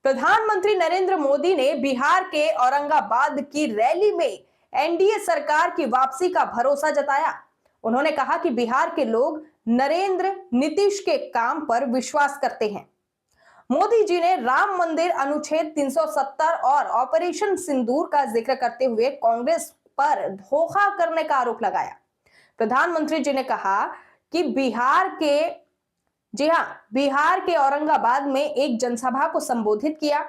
प्रधानमंत्री नरेंद्र मोदी ने बिहार के औरंगाबाद की रैली में एनडीए सरकार की वापसी का भरोसा जताया। उन्होंने कहा कि बिहार के लोग नरेंद्र नीतीश के काम पर विश्वास करते हैं। मोदी जी ने राम मंदिर अनुच्छेद 370 और ऑपरेशन सिंदूर का जिक्र करते हुए कांग्रेस पर धोखा करने का आरोप लगाया। प्रधानमंत्री जी ने कहा कि बिहार के औरंगाबाद में एक जनसभा को संबोधित किया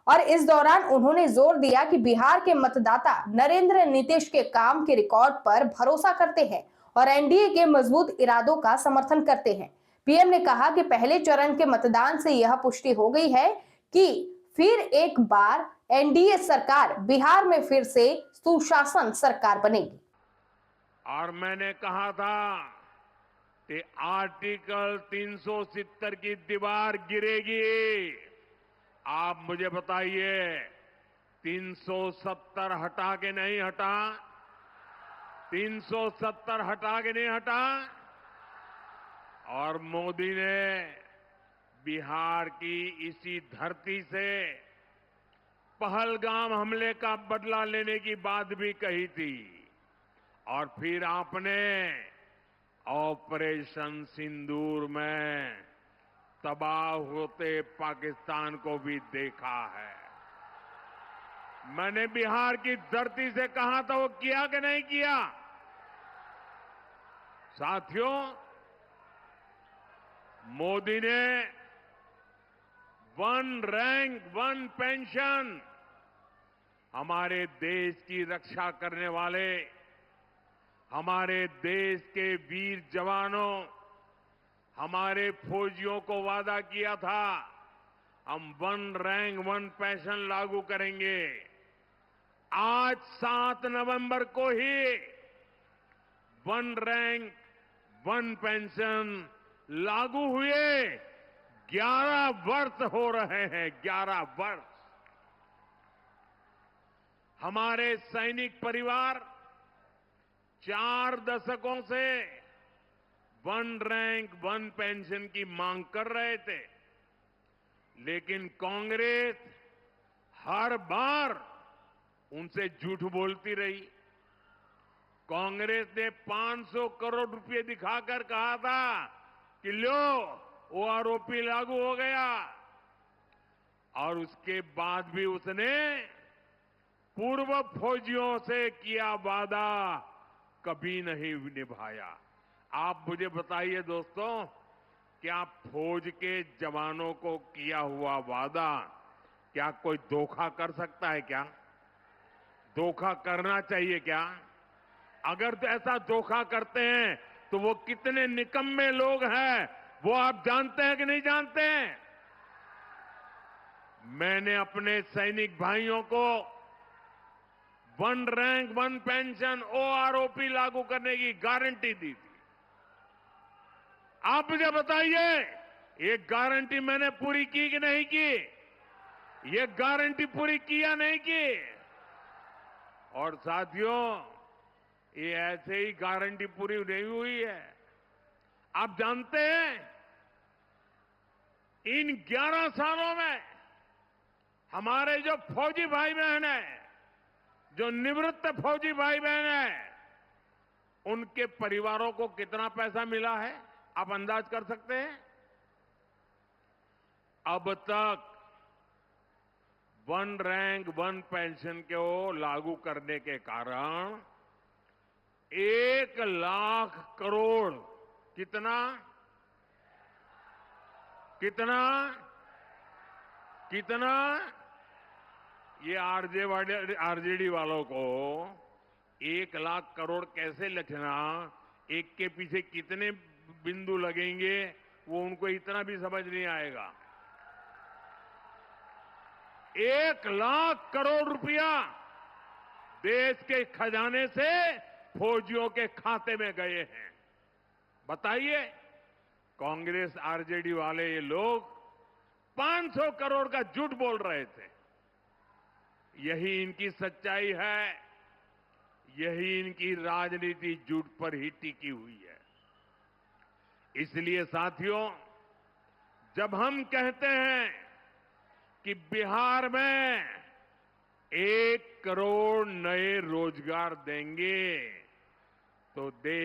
और इस दौरान उन्होंने जोर दिया कि बिहार के मतदाता नरेंद्र नीतीश के काम के रिकॉर्ड पर भरोसा करते हैं और एनडीए के मजबूत इरादों का समर्थन करते हैं। पीएम ने कहा कि पहले चरण के मतदान से यह पुष्टि हो गई है कि फिर एक बार एनडीए सरकार बिहार में फिर से सुशासन सरकार बनेगी। और मैंने कहा था कि आर्टिकल 370 की दीवार गिरेगी। आप मुझे बताइए 370 हटा के नहीं हटा? 370 हटा के नहीं हटा? और मोदी ने बिहार की इसी धरती से पहलगाम हमले का बदला लेने की बात भी कही थी। और फिर आपने ऑपरेशन सिंदूर में तबाह होते पाकिस्तान को भी देखा है। मैंने बिहार की धरती से कहा था, वो किया कि नहीं किया? साथियों, मोदी ने वन रैंक वन पेंशन हमारे देश की रक्षा करने वाले हमारे देश के वीर जवानों, हमारे फौजियों को वादा किया था, हम वन रैंक वन पेंशन लागू करेंगे। आज 7 नवंबर को ही वन रैंक वन पेंशन लागू हुए 11 वर्ष हो रहे हैं। 11 वर्ष। हमारे सैनिक परिवार 4 दशकों से वन रैंक वन पेंशन की मांग कर रहे थे, लेकिन कांग्रेस हर बार उनसे झूठ बोलती रही। कांग्रेस ने 500 करोड़ रुपए दिखाकर कहा था कि लो वो आरोपी लागू हो गया, और उसके बाद भी उसने पूर्व फौजियों से किया वादा कभी नहीं निभाया। आप मुझे बताइए दोस्तों, क्या फौज के जवानों को किया हुआ वादा क्या कोई धोखा कर सकता है? क्या धोखा करना चाहिए क्या? अगर तो ऐसा धोखा करते हैं तो वो कितने निकम्मे लोग हैं, वो आप जानते हैं कि नहीं जानते हैं? मैंने अपने सैनिक भाइयों को one rank one pension OROP लागू करने की गारंटी दी थी। आप मुझे बताइए, ये गारंटी मैंने पूरी की कि नहीं की? ये गारंटी पूरी की या नहीं की? और साथियों, ये ऐसे ही गारंटी पूरी नहीं हुई है। आप जानते हैं, इन 11 सालों में हमारे जो फौजी भाई बहन हैं, जो निवृत्त फौजी भाई बहन हैं, उनके परिवारों को कितना पैसा मिला है? आप अंदाज कर सकते हैं? अब तक वन रैंक वन पेंशन को लागू करने के कारण 1 लाख करोड़ कितना कितना कितना ये आरजेडी वालों को 1 लाख करोड़ कैसे लिखना, एक के पीछे कितने बिंदु लगेंगे, वो उनको इतना भी समझ नहीं आएगा। 1 लाख करोड़ रुपया देश के खजाने से फौजियों के खाते में गए हैं। बताइए, कांग्रेस आरजेडी वाले ये लोग 500 करोड़ का झूठ बोल रहे थे। यही इनकी सच्चाई है, यही इनकी राजनीति झूठ पर ही टिकी हुई है। इसलिए साथियों, जब हम कहते हैं कि बिहार में 1 करोड़ नए रोजगार देंगे तो देश